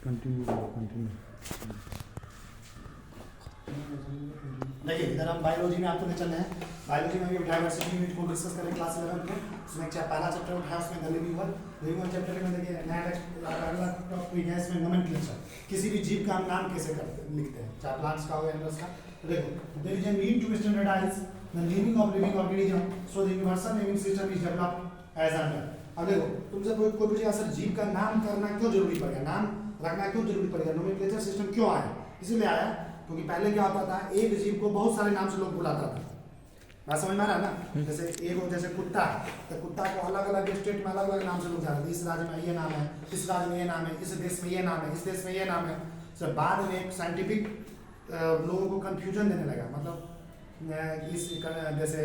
Continue. देखिए इधर हम बायोलॉजी में आपको ले चल रहे हैं। बायोलॉजी में भी डाइवर्सिटी यूनिट को डिस्कस करें क्लास 11 में। उसमें पहला चैप्टर उठाया, उसमें द लिविंग वर्ल्ड चैप्टर में देखिए नया अगला टॉपिक है इसमें नोमेनक्लेचर। किसी भी जीव का हम नाम कैसे लिखते हैं, चाहे प्लांट्स का हो या एनिमल्स का। तो देखो there is a need to standardise the naming of living organism so the universal naming system is developed as under. अब देखो तुमसे कोई पूछेगा सर जीव का नाम करना क्यों जरूरी पड़ गया, नाम रखना क्यों जरूरी पड़ गया, नोमेनक्लेचर सिस्टम क्यों आया? इसीलिए आया क्योंकि पहले क्या होता था, एक जीव को बहुत सारे नाम से लोग बुलाता था। बात समझ में आ रहा है ना? जैसे एक हो, जैसे कुत्ता है तो कुत्ता को अलग अलग स्टेट में अलग अलग नाम से लोग जानते थे। इस राज्य में ये नाम है, इस राज्य में ये नाम है, इस देश में ये नाम है, इस देश में ये नाम है। सर बाद में एक साइंटिफिक लोगों को कंफ्यूजन देने लगा। मतलब इस जैसे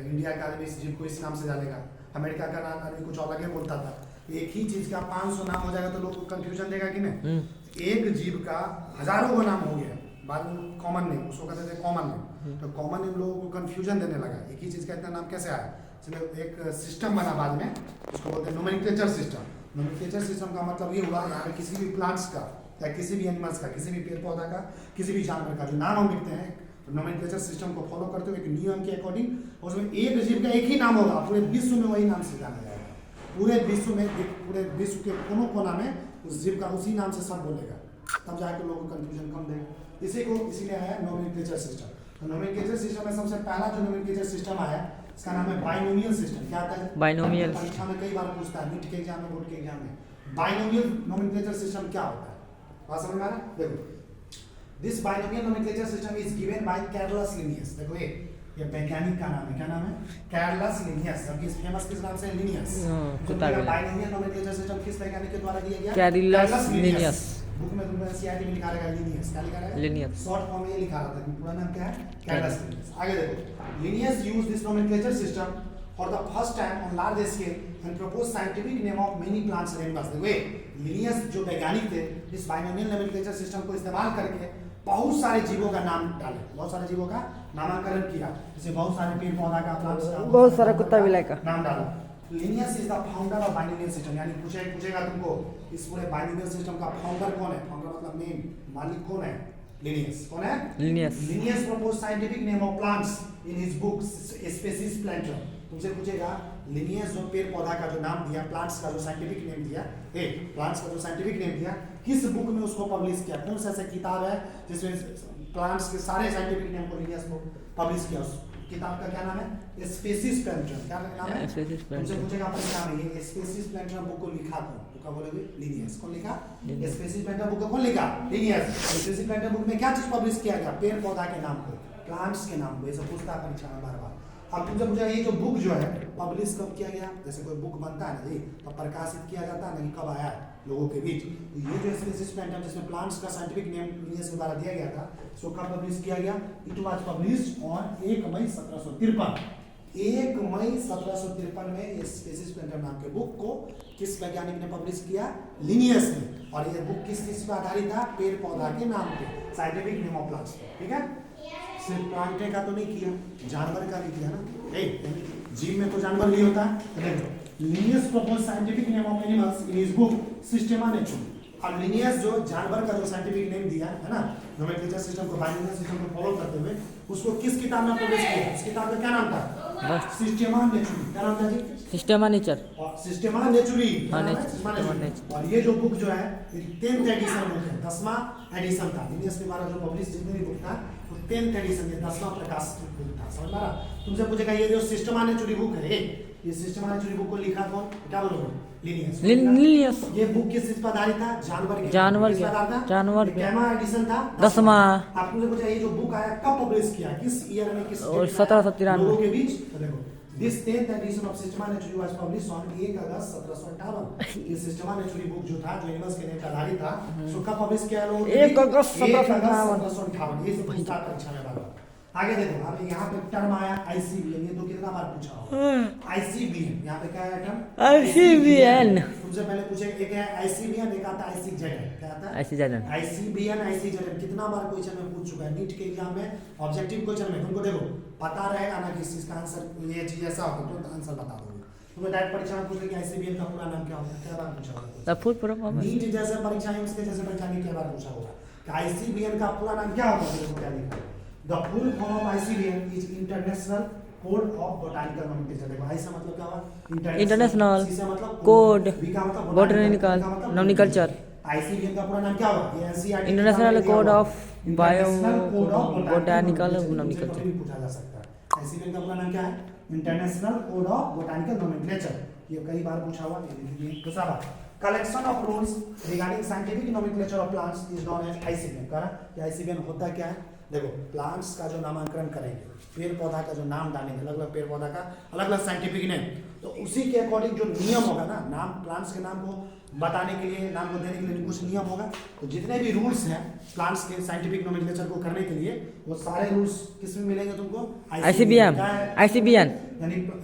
इंडिया का आदमी इस जीव को इस नाम से जानेगा, अमेरिका का नाम आदमी कुछ अलग ही बोलता था। एक ही चीज का 500 नाम हो जाएगा तो लोग को कंफ्यूजन देगा कि नहीं? एक जीव का हजारों को नाम हो गया, बाद में कॉमन नेम, उसको कहते थे कॉमन नेम। तो कॉमन नेम लोगों को कंफ्यूजन देने लगा, एक ही चीज का इतना नाम कैसे आया? इसलिए एक सिस्टम बना बाद में, उसको बोलते हैं नोमेनक्लेचर सिस्टम। नोमेनक्लेचर सिस्टम का मतलब ये हुआ यहाँ पे किसी भी प्लांट्स का या किसी भी एनिमल्स का, किसी भी पेड़ पौधा का, किसी भी जानवर का जो नाम हम लिखते हैं, तो नोमेनक्लेचर सिस्टम को फॉलो करते हुए एक नियम के अकॉर्डिंग उसमें एक जीव का एक ही नाम होगा, पूरे विश्व में वही नाम से जाना जाएगा। पूरे विश्व के कोनो कोना में उस जीव का उसी नाम से सब बोलेगा, तब जाकर लोगों को कंफ्यूजन कम देगा। इसीलिए आया नोमेनक्लेचर सिस्टम। तो नोमेनक्लेचर सिस्टम में सबसे पहला जो नोमेनक्लेचर सिस्टम आया, इसका नाम है बाइनोमियल सिस्टम। क्या आता है? बाइनोमियल। परीक्षा में कई बार पूछता है, नीट के एग्जाम में, बोर्ड के एग्जाम में, बाइनोमियल नोमेनक्लेचर सिस्टम क्या होता है? बात समझ में आ रहा है? देखो this binomial nomenclature system is given by Carlos Linnaeus. देखो ये वैज्ञानिक का नाम है, क्या नाम है? Carlos Linnaeus. जबकि फेमस किस नाम से? लिनियस। बाइनोमियल नोमेनक्लेचर सिस्टम किस वैज्ञानिक के द्वारा दिया गया? Carlos Linnaeus. बुक में तुमने सीआईटी में लिखा रहेगा लिनियस। क्या लिखा रहेगा? लिनियस। शॉर्ट फॉर्म में ये लिखा रहता है, पूरा नाम क्या है? Carlos Linnaeus. आगे देखो, Linnaeus use this nomenclature system for the first time on large scale and propose scientific name of many plants and animals. देखो लिनियस जो वैज्ञानिक थे, इस बाइनोमियल नोमेनक्लेचर सिस्टम को इस्तेमाल करके बहुत सारे जीवों का नाम डाले, बहुत सारे जीवों का नामकरण किया। जैसे बहुत सारे पेड़ पौधा का, प्लांट्स का, बहुत सारा कुत्ता बिलाई का नाम डाला। Linnaeus is the founder of binomial system. यानी पूछेगा तुमको इस पूरे बाइनोमियल सिस्टम का फाउंडर कौन है? फाउंडर मतलब नेम, मालिक कौन है? लिनियस। कौन है? Linnaeus. Linnaeus propose scientific name of plants in his book species planter. तुमसे पूछेगा लिनियस जो पेड़ पौधा का जो नाम दिया, प्लांट्स का जो साइंटिफिक नेम दिया, प्लांट्स का जो साइंटिफिक नेम दिया, किस बुक में उसको पब्लिश किया? कौन सा ऐसा किताब है जिसमें प्लांट्स के सारे साइंटिफिक नेम को लिनियस को पब्लिश किया? उस किताब का क्या नाम है? Species planter. क्या नाम है? तुमसे पूछेगा परीक्षा में ये स्पीशीज प्लांटर बुक को लिखा कौन? तो क्या बोलोगे? लिनियस। कौन लिखा? स्पीशीज प्लांटर बुक को कौन लिखा? लिनियस। स्पीशीज प्लांटर बुक में क्या चीज पब्लिश किया गया? पेड़ पौधा के नाम को, प्लांट्स के नाम को। ये सब पूछता है परीक्षा में बार बार। अब तुमसे पूछा ये जो बुक जो है पब्लिश कब किया गया? जैसे कोई बुक बनता है ना जी, तो प्रकाशित किया जाता है ना, कब आया लोगों के बीच? तो ये जो स्पीशीज प्लांटर जिसमें प्लांट्स का साइंटिफिक नेम लिनियस के द्वारा दिया गया था, इसको कब पब्लिश किया गया? इट वाज पब्लिश्ड ऑन 1 मई 1753। 1 मई 1753 में ये स्पीशीज प्लांटर नाम के बुक को किस वैज्ञानिक ने पब्लिश किया? लिनियस ने। और ये बुक किस चीज पर आधारित था? पेड़ पौधा के नाम पे, साइंटिफिक नेम ऑफ प्लांट्स। ठीक है, सिर्फ प्लांटे का तो नहीं किया, जानवर का भी किया ना। जीव में तो जानवर नहीं होता है। Linnaeus propose scientific name of animals in his book Systema Naturae. अब लिनियस जो जानवर का जो साइंटिफिक नेम दिया है ना, नोमेनक्लेचर सिस्टम को, बाइनोमियल सिस्टम को फॉलो करते हुए, उसको किस किताब में पब्लिश किया? इस किताब का क्या नाम था? सिस्टेमा नेचुरम। क्या नाम था जी? सिस्टेमा नेचर। सिस्टेमा नेचुरी। नेचर। और ये जो बुक जो है 10th एडिशन बुक है, 10वां एडिशन था। लिनियस के द्वारा जो पब्लिश जितने भी बुक था वो 10th एडिशन है, 10वां प्रकाशित बुक था। समझ में आ रहा? तुमसे पूछेगा ये जो सिस्टेमा नेचुरी बुक है, ये सिस्टेमा नेचुरी बुक को लिखा कौन? क्या बोलोगे? लिनियस। लिनियस। ये बुक किस चीज पर आधारित था? जानवर के। जानवर किस पर आधारित था? जानवर पे। कैमा एडिशन था? 10वां। आप मुझे पूछा ये जो बुक आया कब पब्लिश किया, किस ईयर में, किस और 1793 लोगों के बीच? तो देखो this 10th edition of Systema Naturae was published on 1 अगस्त 1758। ये Systema Naturae बुक जो था, जो एनिमल्स के नेम पर आधारित था, उसको कब पब्लिश किया लोगों ने? 1 अगस्त 1758। ये सब पूछता परीक्षा में बार-बार। आगे देखो, अब यहाँ पे टर्म आया आईसीबीएन। ये तो कितना बार पूछा होगा? आईसीबीएन। यहाँ पे क्या है टर्म? आईसीबीएन। तुमसे पहले पूछेगा एक है आईसीबीएन, एक आता है आईसीजेड। क्या आता है? आईसीजेड। आईसीबीएन, आईसीजेड कितना बार क्वेश्चन में पूछ चुका है नीट के एग्जाम में, ऑब्जेक्टिव क्वेश्चन में। तुमको देखो पता रहेगा ना कि इस चीज का आंसर ये चीज ऐसा होगा तो आंसर बता दोगे। तुम्हें डायरेक्ट परीक्षा में पूछ ले कि आईसीबीएन का पूरा नाम क्या होता है, क्या बार पूछा होगा? द फुल परफॉर्मेंस नीट जैसे परीक्षा है उसके जैसे परीक्षा में क्या बार पूछा होगा कि आईसीबीएन का पूरा नाम क्या होता है? देखो क्या लिखा है, the full form of ICBN is international code of botanical nomenclature. देखो आई से मतलब क्या हुआ? इंटरनेशनल सी से मतलब कोड बी का मतलब बॉटनिकल नोमेनक्लेचर आईसीबीएन का पूरा नाम क्या होगा? ये NCERT international code of bio code of botanical nomenclature nomenclature. भी पूछा जा सकता है। आईसीबीएन का पूरा नाम क्या है? International code of botanical nomenclature. ये कई बार पूछा हुआ है। दूसरा बात, collection of rules regarding scientific nomenclature of plants is known as ICBN. कह रहा है आईसीबीएन होता क्या है? देखो प्लांट्स का जो नामकरण करेंगे, पेड़ पौधा का जो नाम डालेंगे, अलग अलग पेड़ पौधा का अलग अलग साइंटिफिक नेम, तो उसी के अकॉर्डिंग जो नियम होगा ना, नाम प्लांट्स के नाम को बताने के लिए, नाम को देने के लिए कुछ नियम होगा। तो जितने भी रूल्स हैं प्लांट्स के साइंटिफिक नोमेनक्लेचर को करने के लिए, वो सारे रूल्स किस में मिलेंगे तुमको? आईसीबीएन क्या है? आईसीबीएन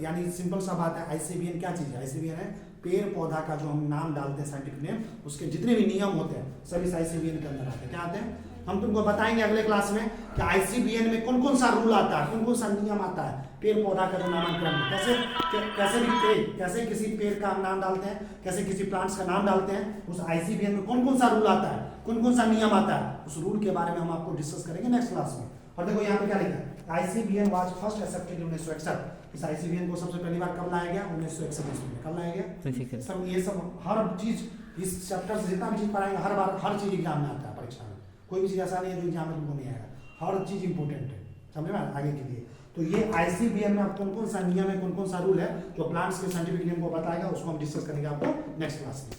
यानी सिंपल सा बात है, आईसीबीएन क्या चीज है? आईसीबीएन है पेड़ पौधा का जो हम नाम डालते हैं साइंटिफिक नेम, उसके जितने भी नियम होते हैं सभी आईसीबीएन के अंदर आते हैं। क्या आते हैं? हम तुमको बताएंगे अगले क्लास में कि आईसीबीएन में कौन कौन सा रूल आता है, कौन कौन सा नियम आता है पेड़ पौधा का जो नामकरण, कैसे किसी पेड़ का नाम डालते हैं, कैसे किसी प्लांट्स का नाम डालते हैं, उस आईसीबीएन में कौन कौन सा रूल आता है, कौन कौन सा नियम आता है, उस रूल के बारे में हम आपको डिस्कस करेंगे नेक्स्ट क्लास में। और देखो यहाँ पे क्या लिखा है, ICBN was first accepted in 1961। इस आईसीबीएन को सबसे पहली बार कब लाया गया? 1961 में। कब लाया गया? सब ये सब हर चीज इस चैप्टर से जितना भी चीज पढ़ाएंगे हर बार हर चीज एग्जाम में आता है परीक्षा में। कोई भी चीज ऐसा नहीं है जो एग्जाम में तुमको नहीं आएगा, हर चीज इंपॉर्टेंट है, समझ में आगे के लिए। तो ये आईसीबीएन में कौन कौन सा नियम है, कौन कौन सा रूल है जो प्लांट्स के साइंटिफिक नेम को बताएगा, उसको हम डिस्कस करेंगे आपको नेक्स्ट क्लास में।